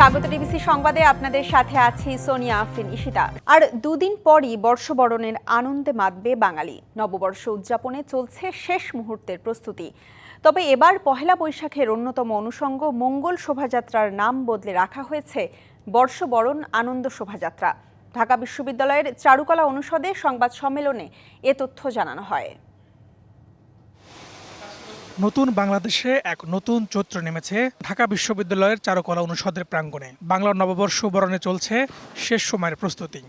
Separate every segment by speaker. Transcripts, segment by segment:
Speaker 1: স্বাগত ডিবিসি সংবাদে আপনাদের সাথে আছি সোনিয়া আফরিন ঈশিতা। আর দুদিন পরই বর্ষবরণের আনন্দে মাতবে বাঙালি। নববর্ষ উদযাপনে চলছে শেষ মুহূর্তের প্রস্তুতি। তবে এবার পহেলা বৈশাখের অন্যতম অনুষঙ্গ মঙ্গল শোভাযাত্রার নাম বদলে রাখা হয়েছে বর্ষবরণ আনন্দ শোভাযাত্রা। ঢাকা বিশ্ববিদ্যালয়ের চারুকলা অনুষদে সংবাদ সম্মেলনে এ তথ্য জানানো হয়।
Speaker 2: নতুন বাংলাদেশে এক নতুন চৈত্র নেমেছে ঢাকা বিশ্ববিদ্যালয়ের চারুকলা অনুষদের প্রাঙ্গণে। বাংলার নববর্ষ বরণে চলছে শেষ সময়ের প্রস্তুতি।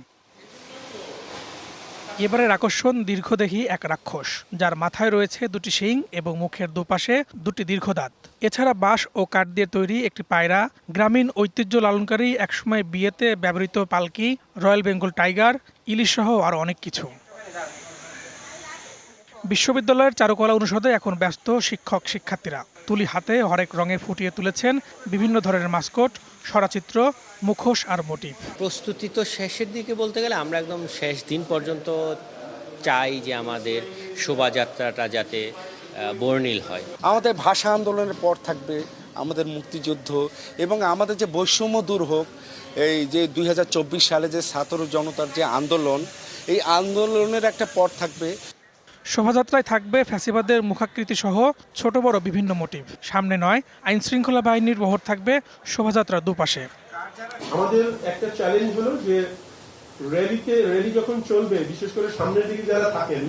Speaker 2: এবারের আকর্ষণ দীর্ঘদেহী এক রাক্ষস, যার মাথায় রয়েছে দুটি শিং এবং মুখের দুপাশে দুটি দীর্ঘ দাঁত। এছাড়া বাঁশ ও কাঠ দিয়ে তৈরি একটি পায়রা, গ্রামীণ ঐতিহ্য লালনকারী একসময় বিয়েতে ব্যবহৃত পালকি, রয়্যাল বেঙ্গল টাইগার, ইলিশ সহ আরও অনেক কিছু। বিশ্ববিদ্যালয়ের চারুকলা অনুষদে এখন ব্যস্ত শিক্ষক শিক্ষার্থীরা। তুলি হাতে হরেক রঙে ফুটিয়ে তুলেছেন বিভিন্ন ধরনের মাস্কট, সরাচিত্র, মুখোশ আর মোটিভ।
Speaker 3: প্রস্তুতি তো শেষের দিকে বলতে গেলে আমরা একদম শেষ দিন পর্যন্ত চাই যে আমাদের শোভাযাত্রাটা যাতে বর্ণিল হয়।
Speaker 4: আমাদের ভাষা আন্দোলনের পর থাকবে আমাদের মুক্তিযুদ্ধ এবং আমাদের যে বৈষম্য দূর হোক। এই যে 2024 সালে যে ছাত্র জনতার যে আন্দোলন, এই আন্দোলনের একটা পর থাকবে।
Speaker 2: শোভাযাত্রায় থাকবে ফ্যাসিবাদের মুখাকৃতি সহ ছোট বড় বিভিন্ন মোটিভ। সামনে নয়, আইন শৃঙ্খলা বাহিনীর বহর থাকবে শোভাযাত্রার দুপাশে।
Speaker 5: আমাদের একটা চ্যালেঞ্জ হলো যে র্যালি যখন চলবে, বিশেষ করে সামনের দিকে যারা থাকেন,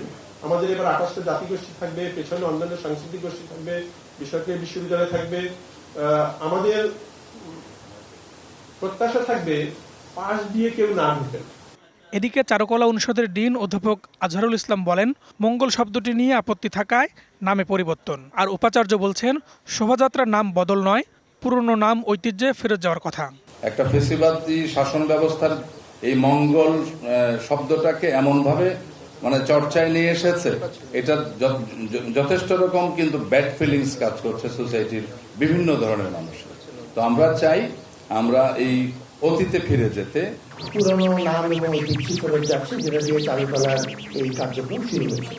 Speaker 5: আমাদের এবার 28টা জাতিগোষ্ঠী থাকবে, পেছনে অন্যান্য সাংস্কৃতিক গোষ্ঠী থাকবে, বেসরকারি বিশ্ববিদ্যালয় থাকবে। আমাদের প্রত্যাশা থাকবে পাশ দিয়ে কেউ না ঢুকেন।
Speaker 2: এদিকে চারুকলা অনুষদের ডিন অধ্যাপক আজহারুল ইসলাম বলেন, মঙ্গল শব্দটি নিয়ে আপত্তি থাকায় নামে পরিবর্তন। আর উপাচার্য বলছেন, শোভাযাত্রার নাম বদল নয়, পুরনো নাম ঐতিহ্যে ফেরত যাওয়ার কথা।
Speaker 6: একটা ফেসিবাদী শাসন ব্যবস্থার এই মঙ্গল শব্দটাকে এমনভাবে চর্চায় নিয়ে এসেছে, এটা যথেষ্ট রকম কিন্তু ব্যাড ফিলিংস কাজ করছে সোসাইটির বিভিন্ন ধরনের মানুষের। তো আমরা চাই আমরা এই অতীতে ফিরে যেতে।
Speaker 7: পুরনো নাম এবং ঐতিহ্য ফেরত যাচ্ছে, যেটা দিয়ে চারুকলার এই কার্যক্রম শুরু হয়েছে।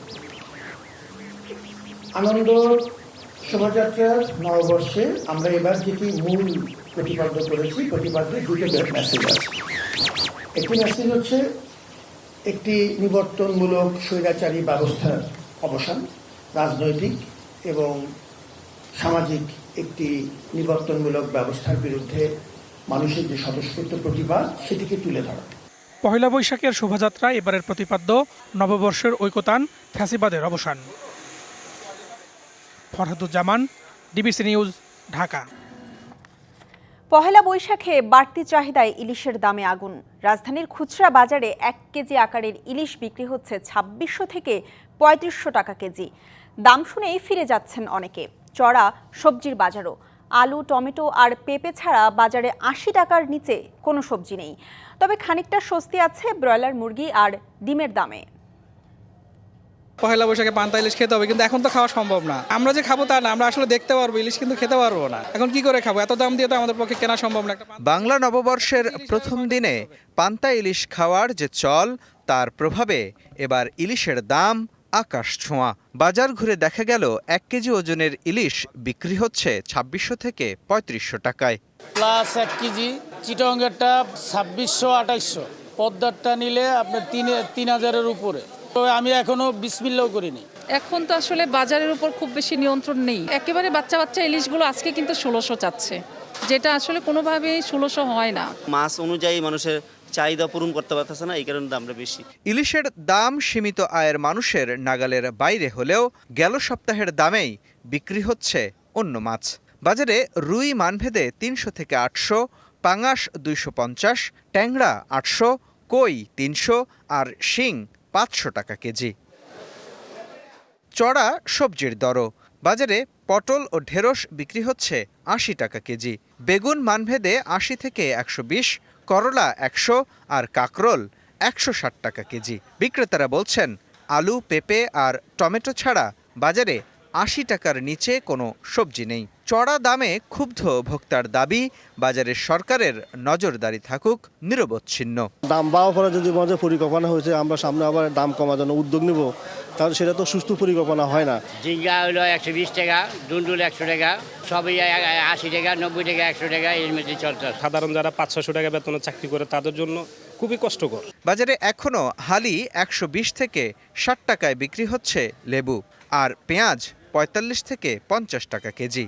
Speaker 7: আনন্দ শোভাযাত্রার নববর্ষে আমরা এবার যেটি মূল প্রতিপাদ্য করেছি, প্রতিপাদ্যে দুটো মেসেজ আছে। একটি মেসেজ হচ্ছে একটি নিবর্তনমূলক স্বৈরাচারী ব্যবস্থার অবসান, রাজনৈতিক এবং সামাজিক একটি নিবর্তনমূলক ব্যবস্থার বিরুদ্ধে মানুষের যে স্বতঃস্ফূর্ত প্রতিবাদ, সেটিকে তুলে ধরা।
Speaker 2: পহেলা বৈশাখের শোভাযাত্রা এবারের প্রতিপাদ্য নববর্ষের ঐকতান, ফ্যাসিবাদের অবসান। Farhaduzzaman, DBC news, Dhaka.
Speaker 1: পহেলা বৈশাখে বাড়তি চাহিদায় ইলিশের দামে আগুন। রাজধানীর খুচরা বাজারে 1 কেজি আকারের ইলিশ বিক্রি হচ্ছে 2600 থেকে 3500 টাকা কেজি। দাম শুনেই ফিরে যাচ্ছেন অনেকে। চড়া সবজির বাজারও। আলু, টমেটো আর পেঁপে ছাড়া বাজারে 80 টাকার নিচে কোনো সবজি নেই। তবে খানিকটা স্বস্তি আছে ব্রয়লার মুরগি আর ডিমের দামে।
Speaker 8: পহেলা বৈশাখে পান্তা ইলিশ খেতে হবে, কিন্তু এখন তো খাওয়া সম্ভব না। আমরা যে খাবো তা না, আমরা আসলে দেখতে পারবো, ইলিশ কিন্তু খেতে পারবো না। এখন কি করে খাবো? এত দাম দিয়ে তো আমাদের পক্ষে কেনা সম্ভব না।
Speaker 9: বাংলা নববর্ষের প্রথম দিনে পান্তা ইলিশ খাওয়ার যে চল, তার প্রভাবে এবার ইলিশের দাম আকাশ ছোঁয়া। বাজার ঘুরে দেখা গেল 1 কেজি ওজনের ইলিশ বিক্রি হচ্ছে 2600 থেকে 3500 টাকায়।
Speaker 10: প্লাস 1 কেজি চিটংয়েরটা 2600-2800, পদ্মারটা নিলে আপনার 3000-এর উপরে। তো আমি এখনো বিসমিল্লাও করিনি।
Speaker 11: এখন তো আসলে বাজারের উপর খুব বেশি নিয়ন্ত্রণ নেই। একেবারে বাচ্চা বাচ্চা ইলিশগুলো আজকে কিন্তু 1600 চাচ্ছে, যেটা আসলে কোনোভাবেই 1600 হয় না।
Speaker 12: মাছ অনুযায়ী মানুষের চাহিদা পূরণ করতে পারতেছে না, এই কারণে দামটা বেশি।
Speaker 9: ইলিশের দাম সীমিত আয়ের মানুষের নাগালের বাইরে হলেও গেল সপ্তাহের দামেই বিক্রি হচ্ছে অন্য মাছ। বাজারে রুই মানভেদে 300 থেকে 800, পাঙাশ 250, ট্যাংরা 800, কই 300 আর শিং 500 টাকা কেজি। চড়া সবজির দরও। বাজারে পটল ও ঢেঁড়স বিক্রি হচ্ছে 80 টাকা কেজি। বেগুন মানভেদে 80 থেকে 120, করলা 100 আর কাকরোল 160 টাকা কেজি। বিক্রেতারা বলছেন, আলু, পেঁপে আর টমেটো ছাড়া বাজারে 80 টাকার নিচে কোনো সবজি নেই। চড়া দামে ক্ষুব্ধ ভোক্তার দাবি, বাজারে সরকারের নজরদারি থাকুক নিরবচ্ছিন্ন।
Speaker 13: দাম বাড়ার পরে যদি মধ্যে পরিকল্পনা হয়েছে আমরা সামনে আবার দাম কমার জন্য উদ্যোগ নেব, তাহলে সেটা তো সুস্থ পরিকল্পনা হয় না।
Speaker 14: ঝিঙ্গা হলো 120 টাকা, দুন্দুল 100 টাকা, সবই 80 টাকা, 90 টাকা, 100 টাকা এর মধ্যে চলছে।
Speaker 15: সাধারণ যারা 500-600 টাকা বেতনে চাকরি করে তাদের জন্য খুবই কষ্টকর।
Speaker 9: বাজারে এখনো হালি 120 থেকে 60 টাকায় বিক্রি হচ্ছে লেবু, আর পেঁয়াজ 45 থেকে 50 টাকা কেজি।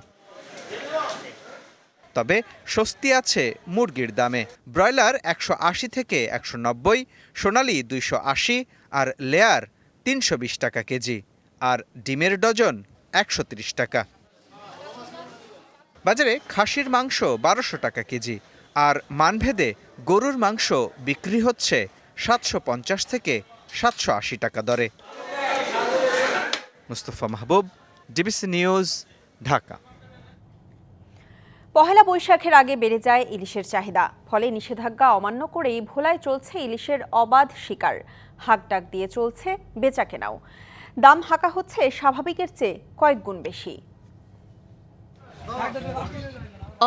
Speaker 9: তবে স্বস্তি আছে মুরগির দামে। ব্রয়লার 180 থেকে 190, সোনালী 280 আর লেয়ার 320 টাকা কেজি, আর ডিমের ডজন 130 টাকা। বাজারে খাসির মাংস 1200 টাকা কেজি, আর মানভেদে গরুর মাংস বিক্রি হচ্ছে 750 থেকে 780 টাকা দরে। মুস্তফা মাহবুব, ডিবিসি নিউজ, ঢাকা।
Speaker 1: পহেলা বৈশাখের আগে বেড়ে যায় ইলিশের চাহিদা, ফলে নিষেধাজ্ঞা অমান্য করেই ভোলায় চলছে ইলিশের অবাধ শিকার। হাঁকডাক দিয়ে চলছে বেচাকেনাও। দাম হাঁকা হচ্ছে স্বাভাবিকের চেয়ে কয়েক গুণ বেশি।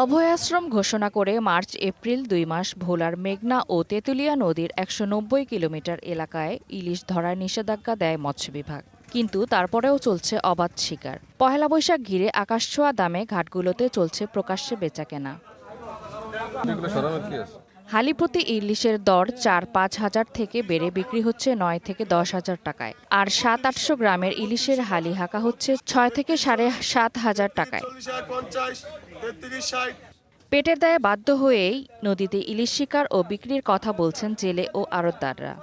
Speaker 16: অভয়াশ্রম ঘোষণা করে মার্চ এপ্রিল 2 মাস ভোলার মেঘনা ও তেঁতুলিয়া নদীর 190 কিলোমিটার এলাকায় ইলিশ ধরার নিষেধাজ্ঞা দেয় মৎস্য বিভাগ, কিন্তু তারপরেও চলছে অবাধ শিকার। পহেলা বৈশাখ ঘিরে আকাশছোঁয়া দামে ঘাটগুলোতে চলছে প্রকাশ্যে বেচাকেনা। হালি প্রতি ইলিশের দর 4-5 হাজার থেকে বেড়ে বিক্রি হচ্ছে 9 থেকে 10 হাজার টাকায়, আর 700-800 গ্রামের ইলিশের হালি হাঁকা হচ্ছে 6 থেকে 7.5 হাজার টাকায়। পেটের দায়ে বাধ্য হয়েই নদীতে ইলিশ শিকার ও বিক্রির কথা বলছেন জেলে ও আড়তদাররা।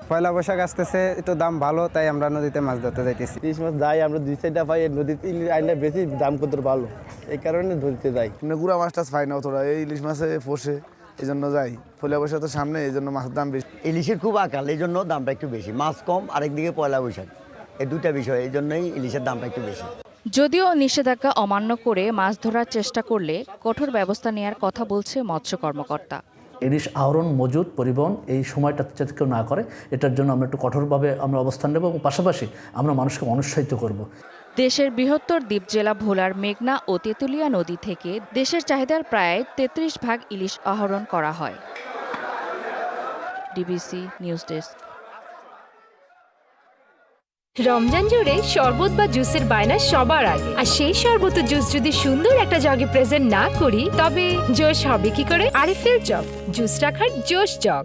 Speaker 17: পয়লা বৈশাখ আসতেছে, একটু দাম ভালো, তাই আমরা নদীতে মাছ ধরতে যাইতেছি।
Speaker 13: ইলিশ মাছ যাই আমরা 2-4টা পাই, নদীতে ইলিশ আইলে বেশি দাম কত ভালো, এই কারণে ধরতে যাই।
Speaker 17: গুড়া মাছটা পাই না অতটা, এই ইলিশ মাছে পোষে, এই জন্য যাই। পয়লা বৈশাখ তো সামনে, এই জন্য মাছের দাম বেশি।
Speaker 18: ইলিশের খুব আকাল, এই জন্য দামটা একটু বেশি। মাছ কম, আরেকদিকে পয়লা বৈশাখ, এই দুটা বিষয়, এই জন্যই ইলিশের দামটা একটু বেশি।
Speaker 16: যদিও নিষেধাজ্ঞা অমান্য করে মাছ ধরার চেষ্টা করলে কঠোর ব্যবস্থা নেওয়ার কথা বলছে মৎস্য কর্মকর্তা।
Speaker 19: ইলিশ আহরণ, মজুত, পরিবহন এই সময়টা যাতে কেউ না করে, এটার জন্য আমরা একটু কঠোরভাবে আমরা অবস্থান নেব এবং পাশাপাশি আমরা মানুষকে অনুৎসাহিত করব।
Speaker 16: দেশের বৃহত্তর দ্বীপ জেলা ভোলার মেঘনা ও তেঁতুলিয়া নদী থেকে দেশের চাহিদার প্রায় 33 ভাগ ইলিশ আহরণ করা হয়। DBC news desk.
Speaker 20: রমজান জুড়ে শরবত বা জুসের বায়না সবার আগে, আর সেই শরবত ও জুস যদি সুন্দর একটা জগে প্রেজেন্ট না করি তবে জোশ হবে কি করে? আরিফেল জগ, জুস রাখার জোশ জগ।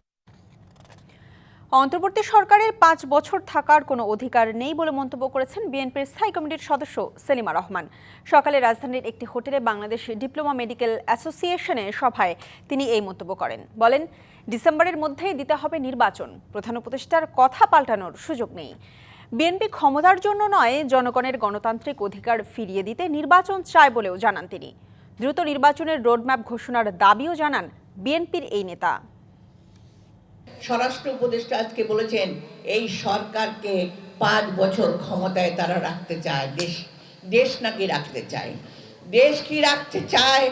Speaker 1: অন্তর্বর্তী সরকারের 5 বছর থাকার কোনো অধিকার নেই বলে মন্তব্য করেছেন বিএনপির স্থায়ী কমিটির সদস্য সেলিমা রহমান। সকালে রাজধানীর একটি হোটেলে বাংলাদেশ ডিপ্লোমা মেডিকেল অ্যাসোসিয়েশনের সভায় তিনি এই মন্তব্য করেন। বলেন, ডিসেম্বরের মধ্যেই দিতে হবে নির্বাচন, প্রধান উপদেষ্টার কথা পাল্টানোর সুযোগ নেই। বিএনপি ক্ষমতার জন্য নয়, জনগণের গণতান্ত্রিক অধিকার ফিরিয়ে দিতে নির্বাচন চায় বলেও জানান তিনি। দ্রুত নির্বাচনের রোডম্যাপ ঘোষণার দাবিও জানান বিএনপির এই নেতা।
Speaker 21: স্বরাষ্ট্র উপদেষ্টা আজকে বলেছেন এই সরকারকে 5 বছর ক্ষমতায় তারা রাখতে চায়। দেশ নাকি রাখতে চায়। দেশ কি রাখতে চায়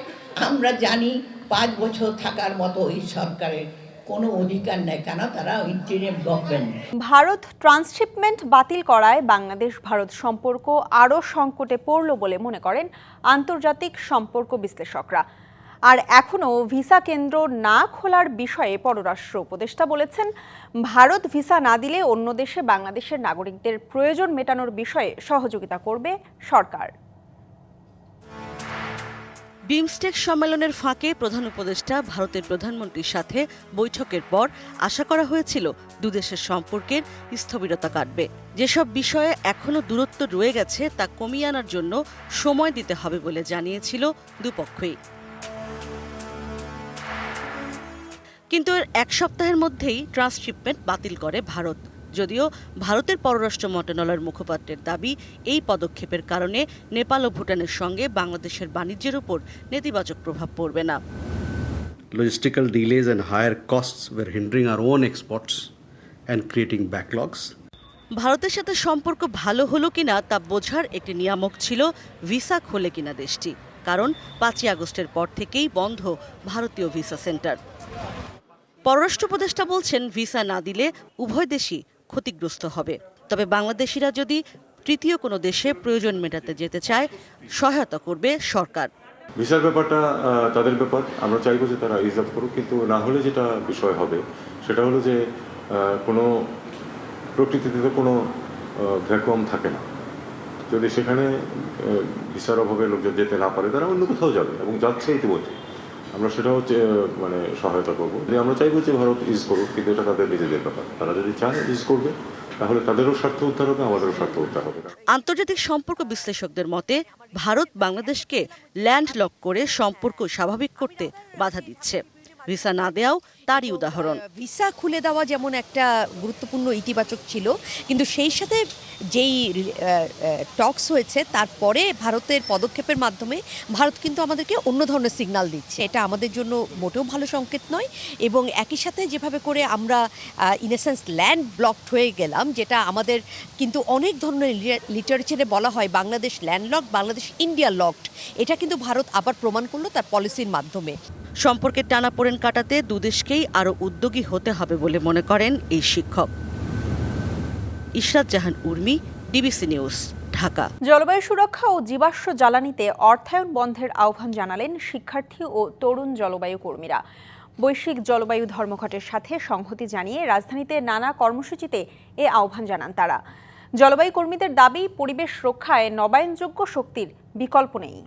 Speaker 21: আমরা জানি। 5 বছর থাকার মতো এই সরকারের কোনো অধিকার নেই, কেন তারা ইন্টারিম গভর্নমেন্ট।
Speaker 1: ভারত ট্রান্সশিপমেন্ট বাতিল করায় বাংলাদেশ ভারত সম্পর্ক আরও সংকটে পড়ল বলে মনে করেন আন্তর্জাতিক সম্পর্ক বিশ্লেষকরা। আর এখনও ভিসা কেন্দ্র না খোলার বিষয়ে পররাষ্ট্র উপদেষ্টা বলেছেন, ভারত ভিসা না দিলে অন্য দেশে বাংলাদেশের নাগরিকদের প্রয়োজন মেটানোর বিষয়ে সহযোগিতা করবে সরকার।
Speaker 22: বিমস্টেক সম্মেলনের ফাঁকে প্রধান উপদেষ্টা ভারতের প্রধানমন্ত্রীর সাথে বৈঠকের পর আশা করা হয়েছিল দুদেশের সম্পর্কের স্থবিরতা কাটবে। যেসব বিষয়ে এখনো দূরত্ব রয়ে গেছে তা কমিয়ে আনার জন্য সময় দিতে হবে বলে জানিয়েছিল দুপক্ষই। কিন্তু এর 1 সপ্তাহের মধ্যেই ট্রান্সশিপমেন্ট বাতিল করে ভারত। যদিও ভারতের পররাষ্ট্র মন্ত্রণালয়ের মুখপাত্রের দাবি, এই পদক্ষেপের কারণে নেপাল ও ভুটানের সঙ্গে বাংলাদেশের বাণিজ্যের উপর নেতিবাচক প্রভাব পড়বে না।
Speaker 23: Logistical delays and higher costs were hindering our own exports and creating backlogs.
Speaker 22: ভারতের সাথে সম্পর্ক ভালো হলো কিনা তা বোঝার একটি নিয়ামক ছিল ভিসা খোলে কিনা দেশটি, কারণ 5ই আগস্টের পর থেকেই বন্ধ ভারতীয় ভিসা সেন্টার। পররাষ্ট্র উপদেষ্টা বলছেন, ভিসা না দিলে উভয় দেশই ক্ষতিগ্রস্ত হবে। তবে বাংলাদেশিরা যদি তৃতীয় কোনো দেশে প্রয়োজন মেটাতে যেতে চায় সহায়তা করবে সরকার।
Speaker 3: ভিসার ব্যাপারটা তাদের ব্যাপার, আমরা চাইবো যে তারা ইজ আপ করুক, কিন্তু না হলে যেটা বিষয় হবে সেটা হলো যে কোনো প্রকৃতিতে তো কোনো ভ্যাকুয়াম থাকে না। যদি সেখানে ভিসার অভাবে লোকজন যেতে না পারে তারা অন্য কোথাও যাবে এবং যাচ্ছে ইতিমধ্যে। আমরা সেটাও মানে সহায়তা করবো। আমরা চাইবো যে ভারত ইজ করুক, কিন্তু এটা তাদের নিজেদের ব্যাপার। তারা যদি চায় ইজ করবে, তাহলে তাদেরও স্বার্থ উদ্ধার হবে, আমাদেরও স্বার্থ উদ্ধার হবে।
Speaker 22: আন্তর্জাতিক সম্পর্ক বিশ্লেষকদের মতে ভারত বাংলাদেশকে ল্যান্ডলক করে সম্পর্ক স্বাভাবিক করতে বাধা দিচ্ছে। ভিসা না দেওয়াও তারই উদাহরণ।
Speaker 4: ভিসা খুলে দেওয়া যেমন একটা গুরুত্বপূর্ণ ইতিবাচক ছিল, কিন্তু সেই সাথে যেই টকস হয়েছে তারপরে ভারতের পদক্ষেপের মাধ্যমে ভারত কিন্তু আমাদেরকে অন্য ধরনের সিগন্যাল দিচ্ছে। এটা আমাদের জন্য মোটেও ভালো সংকেত নয়। এবং একই সাথে যেভাবে করে আমরা in a sense land blocked হয়ে গেলাম, যেটা আমাদের কিন্তু অনেক ধরনের লিটারেচারে বলা হয় Bangladesh landlock, Bangladesh India locked. এটা কিন্তু ভারত আবার প্রমাণ করলো তার পলিসির মাধ্যমে।
Speaker 22: সম্পর্কের টানাপোড়েন কাটাতে দুদেশকেই আরও উদ্যোগী হতে হবে বলে মনে করেন এই শিক্ষক। ইশরাত জাহান উর্মি, ডিবিসি নিউজ, ঢাকা।
Speaker 1: জলবায়ু সুরক্ষা ও জীবাশ্ম জ্বালানিতে অর্থায়ন বন্ধের আহ্বান জানালেন শিক্ষার্থী ও তরুণ জলবায়ু কর্মীরা। বৈশ্বিক জলবায়ু ধর্মঘটের সাথে সংহতি জানিয়ে রাজধানীতে নানা কর্মসূচিতে এ আহ্বান জানান তারা। জলবায়ু কর্মীদের দাবি, পরিবেশ রক্ষায় নবায়নযোগ্য শক্তির বিকল্প নেই।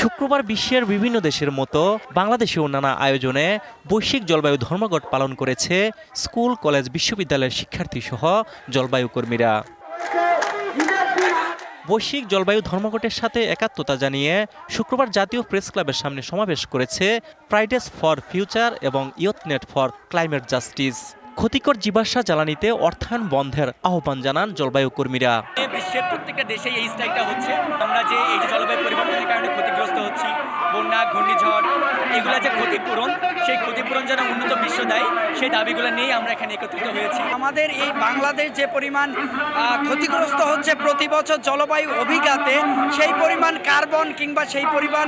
Speaker 5: শুক্রবার বিশ্বের বিভিন্ন দেশের মতো বাংলাদেশেও নানা আয়োজনে বৈশ্বিক জলবায়ু ধর্মঘট পালন করেছে স্কুল, কলেজ, বিশ্ববিদ্যালয়ের শিক্ষার্থী সহ জলবায়ু কর্মীরা। বৈশ্বিক জলবায়ু ধর্মঘটের সাথে একাত্মতা জানিয়ে শুক্রবার জাতীয় প্রেস ক্লাবের সামনে সমাবেশ করেছে ফ্রাইডেজ ফর ফিউচার এবং ইয়ুথনেট ফর ক্লাইমেট জাস্টিস। ক্ষতিকর জীবাশ্ম জ্বালানিতে অর্থায়ন বন্ধের আহ্বান জানান জলবায়ু কর্মীরা।
Speaker 24: বিশ্বের প্রত্যেকটা দেশে এই স্ট্রাইকটা হচ্ছে। আমরা যে এই জলবায়ু পরিবর্তনের কারণে ক্ষতিগ্রস্ত হচ্ছি, বন্যা, ঘূর্ণিঝড়, এগুলো যে ক্ষতিপূরণ, সেই ক্ষতিপূরণ যেন উন্নত বিশ্ব দেয়, সেই দাবিগুলো নিয়েই আমরা এখানে একত্রিত হয়েছি।
Speaker 25: আমাদের এই বাংলাদেশ যে পরিমাণ ক্ষতিগ্রস্ত হচ্ছে প্রতি বছর জলবায়ু অভিঘাতে, সেই পরিমাণ কার্বন কিংবা সেই পরিমাণ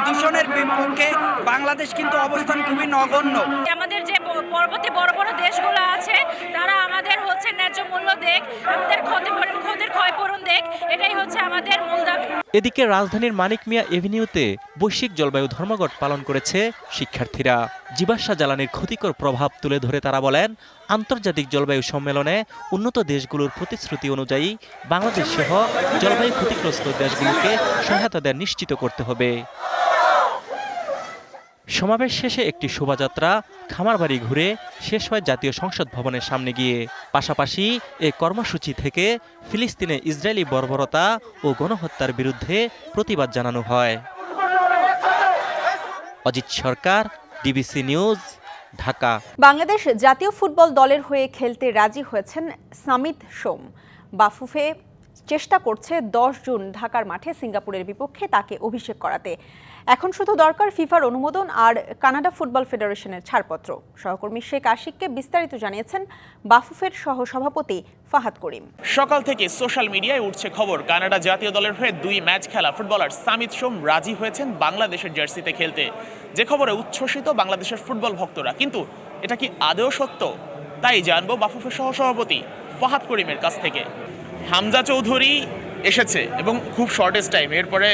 Speaker 25: দূষণের বিপক্ষে বাংলাদেশ কিন্তু অবস্থান খুবই নগণ্য।
Speaker 26: আমাদের যে পরবর্তী বড় বড় দেশগুলো আছে তারা আমাদের ন্যায্য মূল্য দেখ, আমাদের ক্ষতির ক্ষয়পূরণ দেখ, এটাই হচ্ছে আমাদের মূল দাবি।
Speaker 5: এদিকে রাজধানীর মানিক মিয়া এভিনিউতে বৈশ্বিক জলবায়ু ধর্মঘট পালন করেছে শিক্ষার্থীরা। জীবাশ্ম জ্বালানির ক্ষতিকর প্রভাব তুলে ধরে তারা বলেন, আন্তর্জাতিক জলবায়ু সম্মেলনে উন্নত দেশগুলোর প্রতিশ্রুতি অনুযায়ী বাংলাদেশ সহ জলবায়ু ক্ষতিগ্রস্ত দেশগুলোকে সহায়তা দেওয়া নিশ্চিত করতে হবে। সমাবেশ শেষে একটি শোভাযাত্রা খামারবাড়ি ঘুরে শেষ হয় জাতীয় সংসদ ভবনের সামনে গিয়ে। পাশাপাশি এই কর্মসূচি থেকে ফিলিস্তিনে ইসরায়েলি বর্বরতা ও গণহত্যার বিরুদ্ধে প্রতিবাদ জানানো হয়। অজিত সরকার, ডিবিসি নিউজ, ঢাকা।
Speaker 1: বাংলাদেশ জাতীয় ফুটবল দলের হয়ে খেলতে রাজি হয়েছেন সামিত সোম। বাফুফে চেষ্টা করছে 10 জুন ঢাকার মাঠে সিঙ্গাপুরের বিপক্ষে তাকে অভিষেক করাতে। এখন শুধু দরকার ফিফার অনুমোদন আর কানাডা ফুটবল ফেডারেশনের ছাড়পত্র। সহকর্মী শেখ আশিককে বিস্তারিত জানিয়েছেন বাফুফের সহসভাপতি ফাহাদ করিম।
Speaker 27: সকাল থেকে সোশ্যাল মিডিয়ায় উঠছে খবর, কানাডা জাতীয় দলের হয়ে 2 ম্যাচ খেলা ফুটবলার সামিত সোম রাজি হয়েছেন বাংলাদেশের জার্সিতে খেলতে। যে খবরে উচ্ছ্বসিত বাংলাদেশের ফুটবল ভক্তরা, কিন্তু এটা কি আদৌ সত্য? তাই জানবো বাফুফের সহসভাপতি ফাহাদ করিমের কাছ থেকে। হামজা চৌধুরী এসেছে এবং খুব শর্টেস্ট টাইম। এরপরে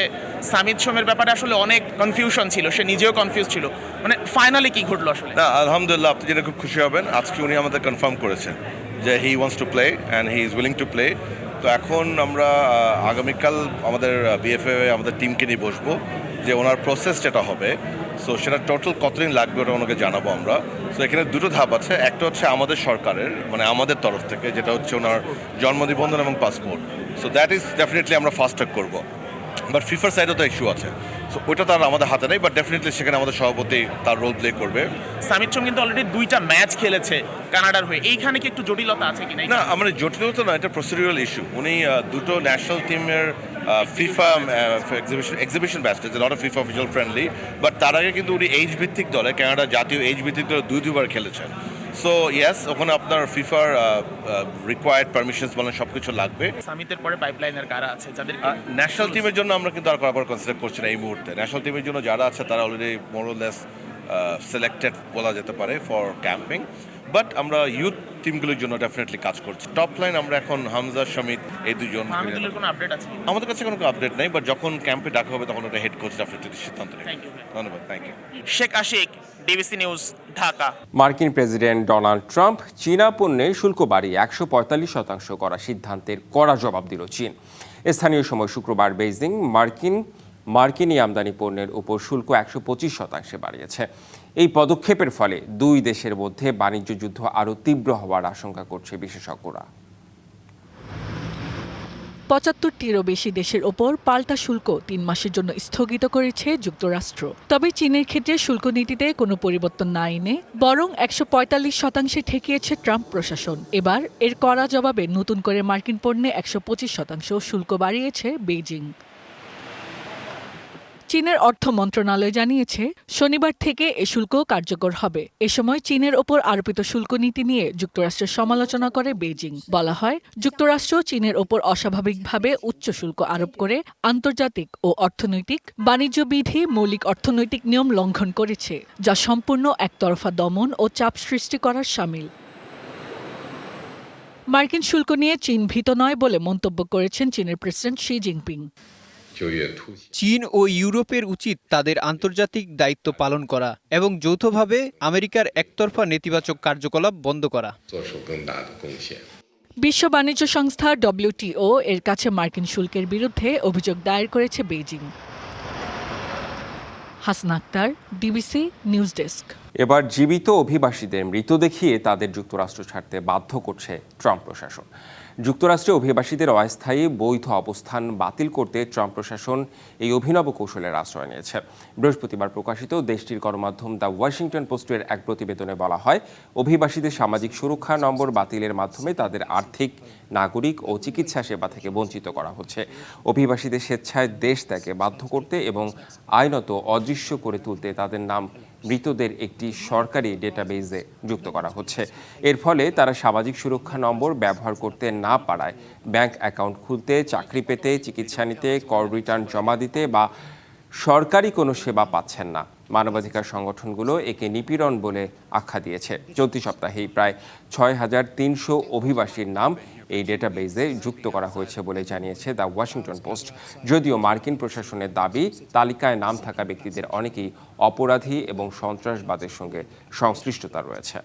Speaker 27: সামিত সোমের ব্যাপারে আসলে অনেক কনফিউশন ছিল, সে নিজেও কনফিউজ ছিল। মানে ফাইনালি কি ঘটলো আসলে?
Speaker 28: না, আলহামদুলিল্লাহ, আপনি জেনে খুব খুশি হবেন। আজকে উনি আমাদের কনফার্ম করেছেন যে he wants to play and he is willing to play. তো এখন আমরা আগামীকাল আমাদের বিএফএ আমাদের টিমকে নিয়ে বসবো যে ওনার প্রসেস যেটা হবে, সো সেটা টোটাল কতদিন লাগবে ওটা ওনাকে জানাবো আমরা। সো এখানে দুটো ধাপ আছে। একটা হচ্ছে আমাদের সরকারের, মানে আমাদের তরফ থেকে, যেটা হচ্ছে ওনার জন্ম নিবন্ধন এবং passport. So that is definitely আমরা ফাস্ট ট্র্যাক করবো। বাট ফিফার সাইডেও তো ইস্যু আছে, সো ওইটা তার আমাদের হাতে নেই। বাট ডেফিনেটলি সেখানে আমাদের সভাপতি তার রোল প্লে করবে।
Speaker 27: সামিত সোম কিন্তু অলরেডি 2টা ম্যাচ খেলেছে কানাডার হয়ে। এইখানে কি একটু জটিলতা আছে কিনা?
Speaker 28: না, আমার জটিলতা না, এটা প্রসিডিউরাল ইস্যু। উনি দুটো ন্যাশনাল টিমের FIFA exhibition batch, lot of FIFA official friendly, but তার আগে কিন্তু উনি এইচ ভিত্তিক দলে, কানাডা জাতীয় এইচ ভিত্তিক দলে 2বার খেলেছেন। সো ইয়েস, ওখানে আপনার ফিফার রিকোয়ার্ড পারমিশনস বলেন সব কিছু লাগবে।
Speaker 27: সামিতের পরে পাইপলাইনের কারা আছে যাদের
Speaker 28: ন্যাশনাল টিমের জন্য আমরা কিন্তু আর করার কনসিডার করছি না এই মুহূর্তে। ন্যাশনাল টিমের জন্য যারা আছে তারা already more or less selected বলা যেতে পারে ফর ক্যাম্পিং। বাট আমরা ইউথ টিমগুলোর জন্য ডেফিনেটলি কাজ করছি। টপ লাইন আমরা এখন হামজা শামিদ এই দুজন।
Speaker 27: কোনো আপডেট আছে?
Speaker 28: আমাদের কাছে কোনো আপডেট নেই, বাট যখন ক্যাম্পে ডাকা হবে তখন ওটা হেড কোচ ডেফিনেটলি সিদ্ধান্ত নেবে। ধন্যবাদ, thank you.
Speaker 27: Sheikh Ashik, DBC news, Dhaka.
Speaker 2: মার্কিন প্রেসিডেন্ট ডোনাল্ড ট্রাম্প চীনা পণ্যে শুল্ক বাড়িয়ে 145% করা সিদ্ধান্তের কড়া জবাব দিল চীন। স্থানীয় সময় শুক্রবার বেইজিং মার্কিনী আমদানি পণ্যের উপর শুল্ক 125% বাড়িয়েছে। এই পদক্ষেপের ফলে দুই দেশের মধ্যে বাণিজ্য যুদ্ধ আরও তীব্র হওয়ার আশঙ্কা করছে বিশেষজ্ঞরা।
Speaker 6: ৭৫টিরও বেশি দেশের ওপর পাল্টা শুল্ক ৩ মাসের জন্য স্থগিত করেছে যুক্তরাষ্ট্র। তবে চীনের ক্ষেত্রে শুল্ক নীতিতে কোনো পরিবর্তন না এনে বরং ১৪৫% ঠেকিয়েছে ট্রাম্প প্রশাসন। এবার এর কড়া জবাবে নতুন করে মার্কিন পণ্যে ১২৫% শুল্ক বাড়িয়েছে বেইজিং। চীনের অর্থ মন্ত্রণালয় জানিয়েছে শনিবার থেকে এ শুল্ক কার্যকর হবে। এ সময় চীনের ওপর আরোপিত শুল্ক নীতি নিয়ে যুক্তরাষ্ট্রের সমালোচনা করে বেইজিং। বলা হয়, যুক্তরাষ্ট্র চীনের ওপর অস্বাভাবিকভাবে উচ্চ শুল্ক আরোপ করে আন্তর্জাতিক ও অর্থনৈতিক বাণিজ্য বিধি, মৌলিক অর্থনৈতিক নিয়ম লঙ্ঘন করেছে, যা সম্পূর্ণ একতরফা দমন ও চাপ সৃষ্টি করার শামিল। মার্কিন শুল্ক নিয়ে চীন ভীত নয় বলে মন্তব্য করেছেন চীনের প্রেসিডেন্ট শি জিনপিং।
Speaker 7: চীন ও ইউরোপের উচিত তাদের আন্তর্জাতিক দায়িত্ব পালন করা এবং যৌথভাবে আমেরিকার একতরফা নেতিবাচক কার্যকলাপ বন্ধ করা।
Speaker 6: বিশ্ব বাণিজ্য সংস্থা WTO এর কাছে মার্কিন শুল্কের বিরুদ্ধে অভিযোগ দায়ের করেছে Beijing. Hasna Akter, DBC news desk.
Speaker 2: এবার জীবিত অভিবাসীদের মৃত দেখিয়ে তাদের যুক্তরাষ্ট্র ছাড়তে বাধ্য করছে ট্রাম্প প্রশাসন। যুক্তরাষ্ট্রে অভিবাসীদের অস্থায়ী বৈধ অবস্থান বাতিল করতে ট্রাম্প প্রশাসন এই অভিনব কৌশলের আশ্রয় নিয়েছে। বৃহস্পতিবার প্রকাশিত দেশটির গণমাধ্যম দ্য ওয়াশিংটন পোস্টের এক প্রতিবেদনে বলা হয়, অভিবাসীদের সামাজিক সুরক্ষা নম্বর বাতিলের মাধ্যমে তাদের আর্থিক, নাগরিক ও চিকিৎসা সেবা থেকে বঞ্চিত করা হচ্ছে। অভিবাসীদের স্বেচ্ছায় দেশ ত্যাগে বাধ্য করতে এবং আইনত অদৃশ্য করে তুলতে তাদের নাম মৃতদের একটি সরকারি ডেটাবেজে যুক্ত করা হচ্ছে। এর ফলে তারা সামাজিক সুরক্ষা নম্বর ব্যবহার করতে না পারায় ব্যাংক অ্যাকাউন্ট খুলতে, চাকরি পেতে, চিকিৎসা নিতে, কর রিটার্ন জমা দিতে বা সরকারি কোনো সেবা পাচ্ছেন না। মানবাধিকার সংগঠনগুলো একে নিপীড়ন বলে আখ্যা দিয়েছে। চলতি সপ্তাহেই প্রায় ৬,৩০০ অভিবাসীর নাম এই ডেটাবেজে যুক্ত করা হয়েছে বলে জানিয়েছে দ্য ওয়াশিংটন পোস্ট। যদিও মার্কিন প্রশাসনের দাবি, তালিকায় নাম থাকা ব্যক্তিদের অনেকেই অপরাধী এবং সন্ত্রাসবাদের সঙ্গে সংশ্লিষ্টতা রয়েছে।